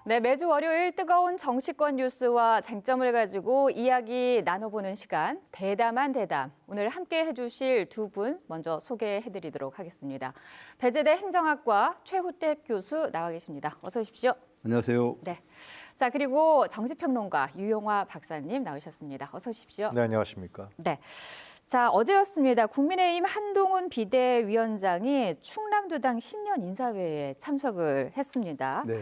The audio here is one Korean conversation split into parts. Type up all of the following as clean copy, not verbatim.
네, 매주 월요일 뜨거운 정치권 뉴스와 쟁점을 가지고 이야기 나눠보는 시간, 대담한 대담. 오늘 함께 해주실 두 분 먼저 소개해드리도록 하겠습니다. 배재대 행정학과 최후택 교수 나와 계십니다. 어서 오십시오. 안녕하세요. 네. 자, 그리고 정치평론가 유용화 박사님 나오셨습니다. 어서 오십시오. 네, 안녕하십니까. 네. 자, 어제였습니다. 국민의힘 한동훈 비대위원장이 충남도당 신년 인사회에 참석을 했습니다. 네.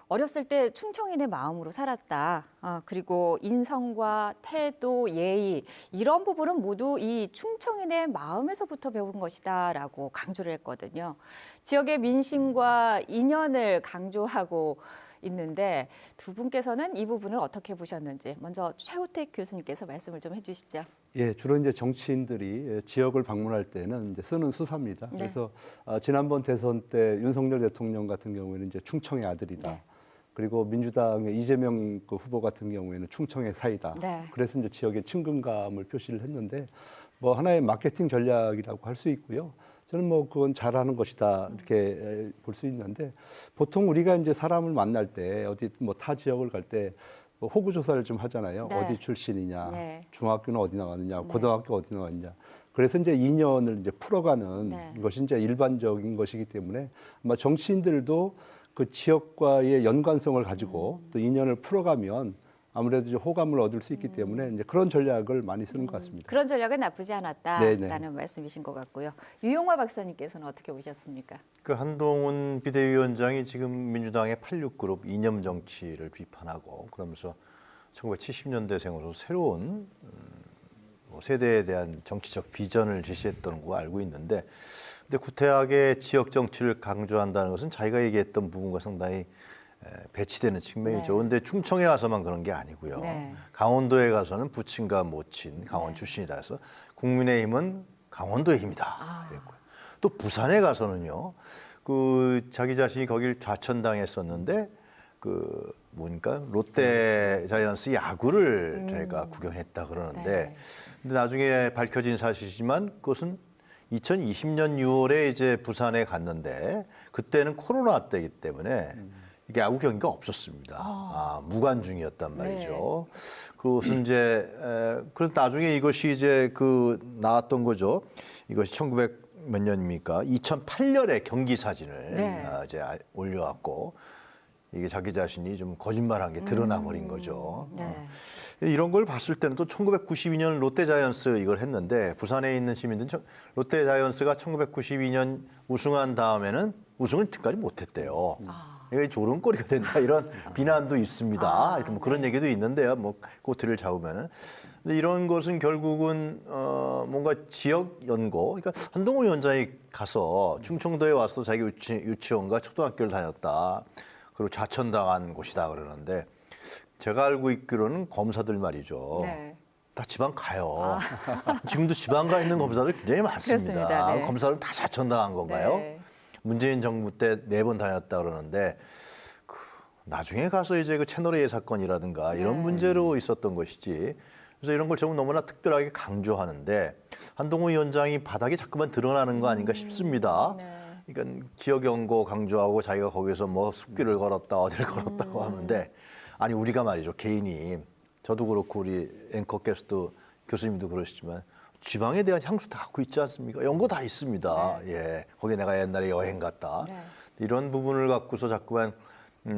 어렸을 때 충청인의 마음으로 살았다. 그리고 인성과 태도, 예의 이런 부분은 모두 이 충청인의 마음에서부터 배운 것이다라고 강조를 했거든요. 지역의 민심과 인연을 강조하고 있는데 두 분께서는 이 부분을 어떻게 보셨는지 먼저 최후택 교수님께서 말씀을 좀 해주시죠. 예, 주로 이제 정치인들이 지역을 방문할 때는 이제 쓰는 수사입니다. 네. 그래서 지난번 대선 때 윤석열 대통령 같은 경우에는 이제 충청의 아들이다. 네. 그리고 민주당의 이재명 그 후보 같은 경우에는 충청의 사이다. 네. 그래서 이제 지역의 친근감을 표시를 했는데 뭐 하나의 마케팅 전략이라고 할 수 있고요. 저는 뭐 그건 잘하는 것이다 이렇게 볼 수 있는데 보통 우리가 이제 사람을 만날 때 어디 뭐 타 지역을 갈 때 뭐 호구 조사를 좀 하잖아요. 네. 어디 출신이냐, 네. 중학교는 어디 나왔느냐, 네. 고등학교 어디 나왔느냐. 그래서 이제 인연을 이제 풀어가는 네. 것이 이제 일반적인 것이기 때문에 아마 정치인들도 그 지역과의 연관성을 가지고 또 인연을 풀어가면 아무래도 이제 호감을 얻을 수 있기 때문에 이제 그런 전략을 많이 쓰는 것 같습니다. 그런 전략은 나쁘지 않았다라는 네네. 말씀이신 것 같고요. 유용화 박사님께서는 어떻게 보셨습니까? 그 한동훈 비대위원장이 지금 민주당의 86그룹 이념 정치를 비판하고 그러면서 1970년대생으로 새로운 세대에 대한 정치적 비전을 제시했던 거 알고 있는데 근데 구태하게 지역 정치를 강조한다는 것은 자기가 얘기했던 부분과 상당히 배치되는 측면이죠. 그런데 네. 충청에 가서만 그런 게 아니고요. 네. 강원도에 가서는 부친과 모친 강원 네. 출신이라 해서 국민의힘은 강원도의 힘이다. 그랬고요. 또 부산에 가서는요. 그 자기 자신이 거길 좌천당했었는데 그 뭐니까 롯데 자이언츠 야구를 저희가 구경했다 그러는데 네. 근데 나중에 밝혀진 사실이지만 그것은 2020년 6월에 이제 부산에 갔는데 그때는 코로나 때이기 때문에 이게 야구 경기가 없었습니다. 무관 중이었단 말이죠. 그것은 이제 그래서 나중에 이것이 이제 그 나왔던 거죠. 이것이 1900 몇 년입니까? 2008년에 경기 사진을 네. 이제 올려왔고 이게 자기 자신이 좀 거짓말한 게 드러나 버린 거죠. 네. 이런 걸 봤을 때는 또 1992년 롯데자이언츠 이걸 했는데 부산에 있는 시민들은 롯데자이언츠가 1992년 우승한 다음에는 우승을 지금까지 못했대요. 이게 조롱거리가 된다 이런 비난도 있습니다. 이렇게 뭐 그런 얘기도 있는데요. 뭐 꼬투리를 잡으면은. 근데 이런 것은 결국은 뭔가 지역 연고. 그러니까 한동훈 위원장이 가서 충청도에 와서 자기 유치원과 초등학교를 다녔다. 그리고 좌천당한 곳이다 그러는데 제가 알고 있기로는 검사들 말이죠. 네. 다 지방 가요. 지금도 지방 가 있는 검사들 굉장히 많습니다. 그렇습니다. 네. 검사들 다 좌천당한 건가요? 네. 문재인 정부 때 4번 다녔다 그러는데 나중에 가서 이제 그 채널 A 사건이라든가 이런 네. 문제로 있었던 것이지. 그래서 이런 걸 저는 너무나 특별하게 강조하는데 한동훈 위원장이 바닥이 자꾸만 드러나는 거 아닌가 싶습니다. 네. 그러니까 지역 연고 강조하고 자기가 거기서 뭐 숲길을 걸었다 어디를 걸었다고 하는데 아니 우리가 말이죠 개인이 저도 그렇고 우리 앵커 게스트 교수님도 그러시지만 지방에 대한 향수 다 갖고 있지 않습니까? 연고 다 있습니다. 예, 거기 내가 옛날에 여행 갔다. 네. 이런 부분을 갖고서 자꾸만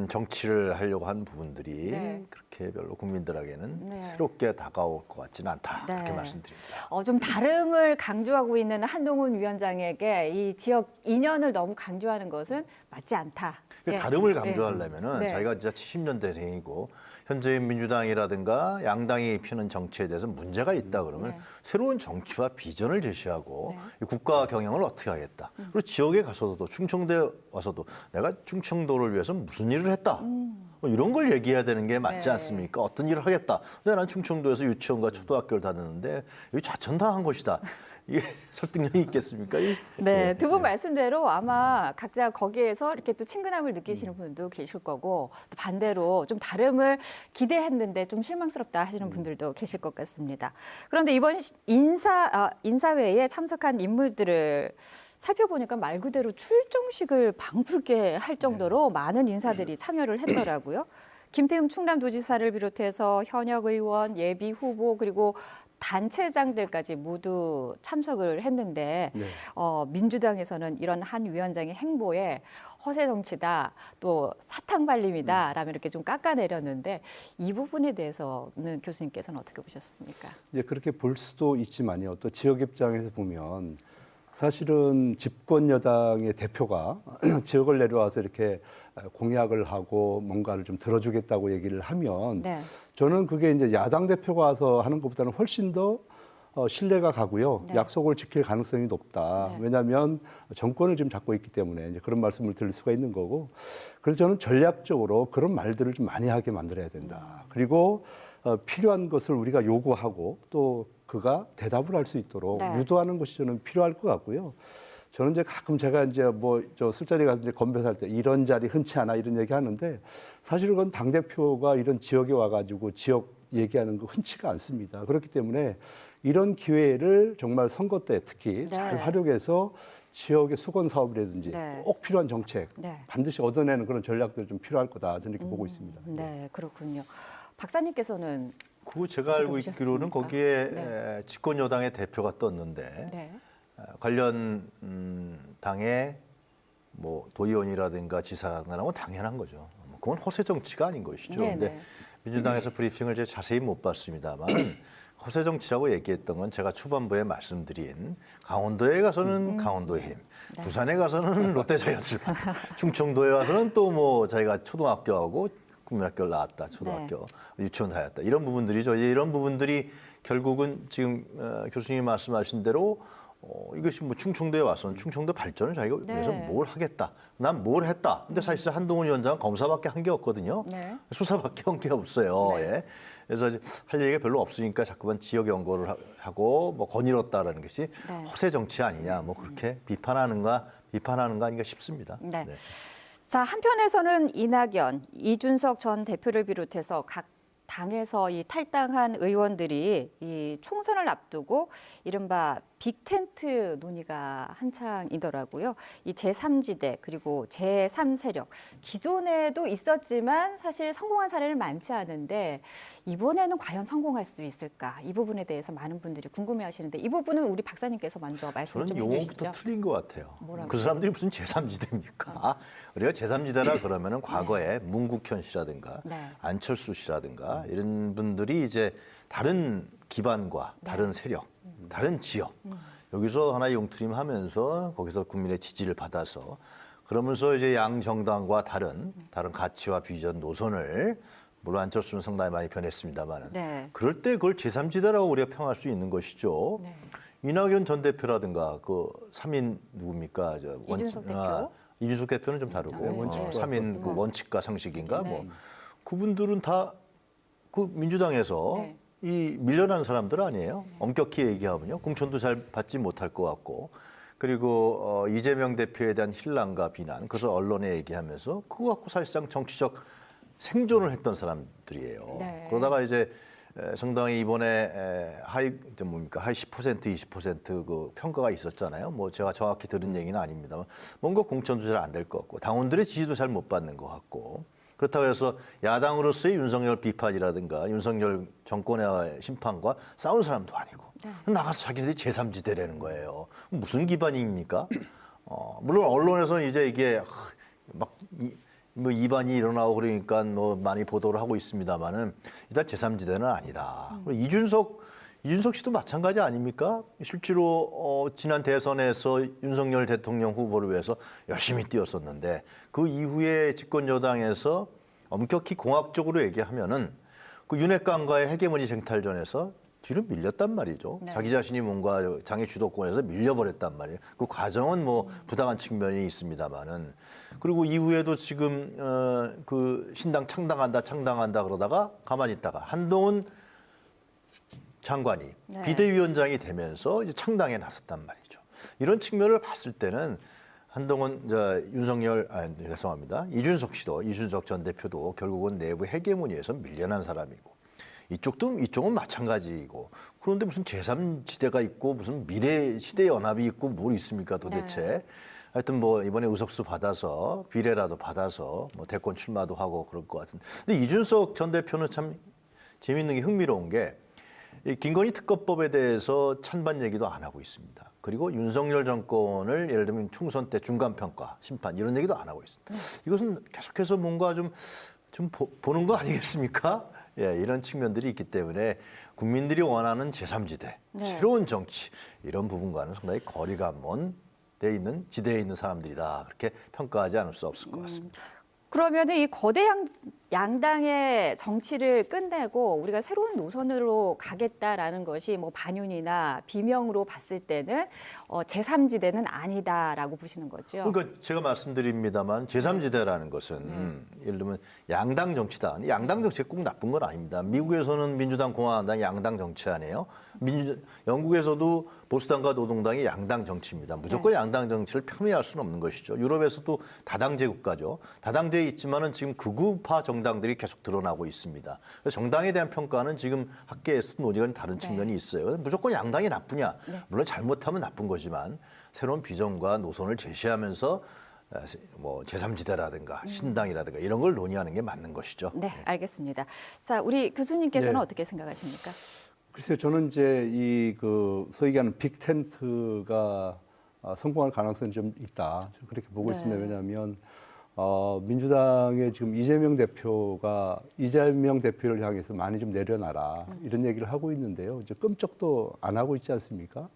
정치를 하려고 한 부분들이 네. 그렇게 별로 국민들에게는 네. 새롭게 다가올 것 같지는 않다. 네. 그렇게 말씀드립니다. 좀 다름을 강조하고 있는 한동훈 위원장에게 이 지역 인연을 너무 강조하는 것은 맞지 않다. 예. 다름을 네. 강조하려면은 네. 자기가 진짜 70년대생이고 현재 민주당이라든가 양당이 펴는 정치에 대해서 문제가 있다 그러면 네. 새로운 정치와 비전을 제시하고 네. 이 국가 경영을 어떻게 하겠다. 그리고 지역에 가서도 충청도에 와서도 내가 충청도를 위해서 무슨 일을 했다. 뭐 이런 걸 얘기해야 되는 게 맞지 네. 않습니까? 어떤 일을 하겠다. 근데 난 충청도에서 유치원과 초등학교를 다녔는데 여기 좌천당한 것이다. 이게 설득력이 있겠습니까? 네, 두 분 예. 말씀대로 아마 각자 거기에서 이렇게 또 친근함을 느끼시는 분도 계실 거고 또 반대로 좀 다름을 기대했는데 좀 실망스럽다 하시는 분들도 계실 것 같습니다. 그런데 이번 인사회에 참석한 인물들을 살펴보니까 말 그대로 출정식을 방불케 할 정도로 많은 인사들이 참여를 했더라고요. 김태흠 충남도지사를 비롯해서 현역 의원, 예비 후보 그리고 단체장들까지 모두 참석을 했는데 네. 민주당에서는 이런 한 위원장의 행보에 허세 정치다, 또 사탕 발림이다라며 이렇게 좀 깎아내렸는데 이 부분에 대해서는 교수님께서는 어떻게 보셨습니까? 이제 그렇게 볼 수도 있지만요. 또 지역 입장에서 보면 사실은 집권 여당의 대표가 지역을 내려와서 이렇게 공약을 하고 뭔가를 좀 들어주겠다고 얘기를 하면 네. 저는 그게 이제 야당 대표가 와서 하는 것보다는 훨씬 더 신뢰가 가고요. 네. 약속을 지킬 가능성이 높다. 네. 왜냐하면 정권을 지금 잡고 있기 때문에 이제 그런 말씀을 드릴 수가 있는 거고. 그래서 저는 전략적으로 그런 말들을 좀 많이 하게 만들어야 된다. 그리고 필요한 것을 우리가 요구하고 또 그가 대답을 할 수 있도록 네. 유도하는 것이 저는 필요할 것 같고요. 저는 이제 가끔 제가 이제 뭐 저 술자리 가서 이제 건배사할 때 이런 자리 흔치 않아 이런 얘기 하는데 사실 그건 당대표가 이런 지역에 와가지고 지역 얘기하는 거 흔치가 않습니다. 그렇기 때문에 이런 기회를 정말 선거 때 특히 잘 네. 활용해서 지역의 수건 사업이라든지 네. 꼭 필요한 정책 네. 반드시 얻어내는 그런 전략들이 좀 필요할 거다 저는 이렇게 보고 있습니다. 네, 그렇군요. 박사님께서는 그 제가 어떻게 알고 있기로는 보셨습니까? 거기에 네. 집권 여당의 대표가 떴는데 네. 관련 당의 뭐 도의원이라든가 지사라든가 당연한 거죠. 그건 허세 정치가 아닌 것이죠. 네, 근데 네. 민주당에서 브리핑을 제가 자세히 못 봤습니다만 허세 정치라고 얘기했던 건 제가 초반부에 말씀드린 강원도에 가서는 강원도의 힘, 네. 부산에 가서는 롯데자이언츠, 충청도에 가서는 또 뭐 자기가 초등학교하고 국민학교를 나왔다, 초등학교 유치원 다녔다 이런 부분들이죠. 이런 부분들이 결국은 지금 교수님이 말씀하신 대로 이것이 뭐 충청도에 와서는 충청도 발전을 자기가 네. 위해서 뭘 하겠다. 난 뭘 했다. 근데 사실 한동훈 위원장은 검사밖에 한 게 없거든요. 네. 수사밖에 한 게 없어요. 네. 예. 그래서 이제 할 얘기가 별로 없으니까 자꾸만 지역 연구를 하고 뭐 거닐었다라는 것이 네. 허세 정치 아니냐. 뭐 그렇게 비판하는 거 아닌가 싶습니다. 네. 자, 한편에서는 이낙연, 이준석 전 대표를 비롯해서 각 당에서 이 탈당한 의원들이 이 총선을 앞두고 이른바 빅텐트 논의가 한창이더라고요. 이 제3지대 그리고 제3세력 기존에도 있었지만 사실 성공한 사례는 많지 않은데 이번에는 과연 성공할 수 있을까? 이 부분에 대해서 많은 분들이 궁금해하시는데 이 부분은 우리 박사님께서 먼저 말씀 저는 좀 용어부터 해주시죠. 틀린 것 같아요. 뭐라고요? 그 사람들이 무슨 제3지대입니까? 우리가 제3지대라 그러면은 과거에 문국현 씨라든가 네. 안철수 씨라든가 이런 분들이 이제 다른 기반과 다른 세력, 다른 지역 여기서 하나의 용트림하면서 거기서 국민의 지지를 받아서 그러면서 이제 양 정당과 다른 가치와 비전 노선을 물론 안철수는 상당히 많이 변했습니다만 네. 그럴 때 그걸 제3지대라고 우리가 평할 수 있는 것이죠. 네. 이낙연 전 대표라든가 그 3인 누굽니까? 이준석 대표. 이준석 대표는 좀 다르고 네, 원칙과 3인 그 원칙과 상식인가 네. 뭐 그분들은 다 그 민주당에서 네. 이 밀려난 사람들 아니에요? 엄격히 얘기하면요. 공천도 잘 받지 못할 것 같고 그리고 이재명 대표에 대한 신랑과 비난 그래서 언론에 얘기하면서 그거 갖고 사실상 정치적 생존을 했던 사람들이에요. 네. 그러다가 이제 상당히 이번에 하이 10% 20% 평가가 있었잖아요. 뭐 제가 정확히 들은 얘기는 아닙니다만 뭔가 공천도 잘 안 될 것 같고 당원들의 지지도 잘 못 받는 것 같고 그렇다고 해서 야당으로서의 윤석열 비판이라든가 윤석열 정권의 심판과 싸운 사람도 아니고 나가서 자기네들이 제3지대라는 거예요. 무슨 기반입니까? 물론 언론에서는 이제 이게 뭐 이반이 일어나고 그러니까 뭐 많이 보도를 하고 있습니다만은 일단 제3지대는 아니다. 이준석 씨도 마찬가지 아닙니까? 실제로 지난 대선에서 윤석열 대통령 후보를 위해서 열심히 뛰었었는데 그 이후에 집권 여당에서 엄격히 공학적으로 얘기하면은 그 윤핵관과의 헤게모니 쟁탈전에서 뒤로 밀렸단 말이죠. 네. 자기 자신이 뭔가 장애 주도권에서 밀려버렸단 말이에요. 그 과정은 뭐 부당한 측면이 있습니다만은 그리고 이후에도 지금 그 신당 창당한다 그러다가 가만히 있다가 한동훈 장관이 네. 비대위원장이 되면서 이제 창당에 나섰단 말이죠. 이런 측면을 봤을 때는 한동훈 이준석 씨도 이준석 전 대표도 결국은 내부 헤게모니에서 밀려난 사람이고 이쪽은 마찬가지이고 그런데 무슨 제3지대가 있고 무슨 미래시대연합이 있고 뭘 있습니까 도대체. 네. 하여튼 뭐 이번에 의석수 받아서 비례라도 받아서 뭐 대권 출마도 하고 그럴 것 같은데. 근데 이준석 전 대표는 참 재밌는 게 흥미로운 게 이 김건희 특검법에 대해서 찬반 얘기도 안 하고 있습니다. 그리고 윤석열 정권을 예를 들면 총선 때 중간평가, 심판 이런 얘기도 안 하고 있습니다. 이것은 계속해서 뭔가 좀 보는 거 아니겠습니까? 예, 이런 측면들이 있기 때문에 국민들이 원하는 제3지대, 네. 새로운 정치 이런 부분과는 상당히 거리가 먼 데 있는 지대에 있는 사람들이다. 그렇게 평가하지 않을 수 없을 것 같습니다. 그러면 이 거대 양당의 정치를 끝내고 우리가 새로운 노선으로 가겠다라는 것이 뭐 반윤이나 비명으로 봤을 때는 제3지대는 아니다라고 보시는 거죠. 그러니까 제가 말씀드립니다만 제3지대라는 것은 예를 들면 양당 정치다. 양당 정치가 꼭 나쁜 건 아닙니다. 미국에서는 민주당, 공화당 양당 정치 아니에요. 영국에서도 보수당과 노동당이 양당 정치입니다. 무조건 양당 정치를 폄훼할 수는 없는 것이죠. 유럽에서도 다당제 국가죠. 다당제에 있지만은 지금 극우파 정당들이 계속 드러나고 있습니다. 그래서 정당에 대한 평가는 지금 학계에서도 논의가 다른 측면이 있어요. 무조건 양당이 나쁘냐? 물론 잘못하면 나쁜 거지만 새로운 비전과 노선을 제시하면서 뭐 제3지대라든가 신당이라든가 이런 걸 논의하는 게 맞는 것이죠. 네, 알겠습니다. 자, 우리 교수님께서는 네. 어떻게 생각하십니까? 글쎄요, 저는 이제 이 소위 얘기하는 빅텐트가 성공할 가능성이 좀 있다. 저는 그렇게 보고 네. 있습니다. 왜냐하면 민주당의 지금 이재명 대표가 이재명 대표를 향해서 많이 좀 내려놔라 이런 얘기를 하고 있는데요. 이제 끔찍도 안 하고 있지 않습니까?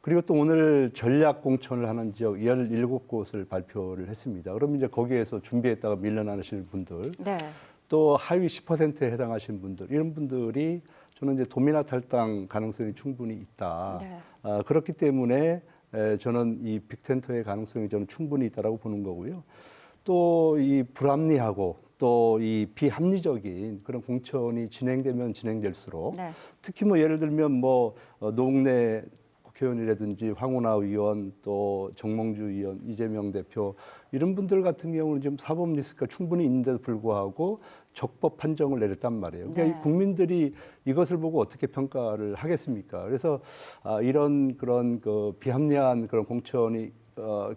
그리고 또 오늘 전략 공천을 하는 지역 17곳을 발표를 했습니다. 그럼 이제 거기에서 준비했다가 밀려나시는 분들, 네. 또 하위 10%에 해당하시는 분들, 이런 분들이 저는 이제 도미나 탈당 가능성이 충분히 있다. 네. 그렇기 때문에 저는 이 빅텐트의 가능성이 저는 충분히 있다라고 보는 거고요. 또 이 불합리하고 또 이 비합리적인 그런 공천이 진행되면 진행될수록 네. 특히 뭐 예를 들면 뭐 노웅래 국회의원이라든지 황운하 의원 또 정몽주 의원, 이재명 대표 이런 분들 같은 경우는 지금 사법 리스크가 충분히 있는데도 불구하고 적법 판정을 내렸단 말이에요. 그러니까 네. 국민들이 이것을 보고 어떻게 평가를 하겠습니까? 그래서 이런 그런 비합리한 그런 공천이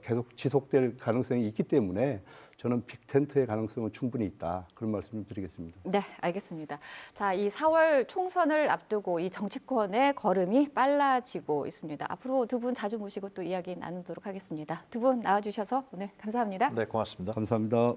계속 지속될 가능성이 있기 때문에 저는 빅텐트의 가능성은 충분히 있다. 그런 말씀을 드리겠습니다. 네, 알겠습니다. 자, 이 4월 총선을 앞두고 이 정치권의 걸음이 빨라지고 있습니다. 앞으로 두 분 자주 모시고 또 이야기 나누도록 하겠습니다. 두 분 나와주셔서 오늘 감사합니다. 네, 고맙습니다. 감사합니다.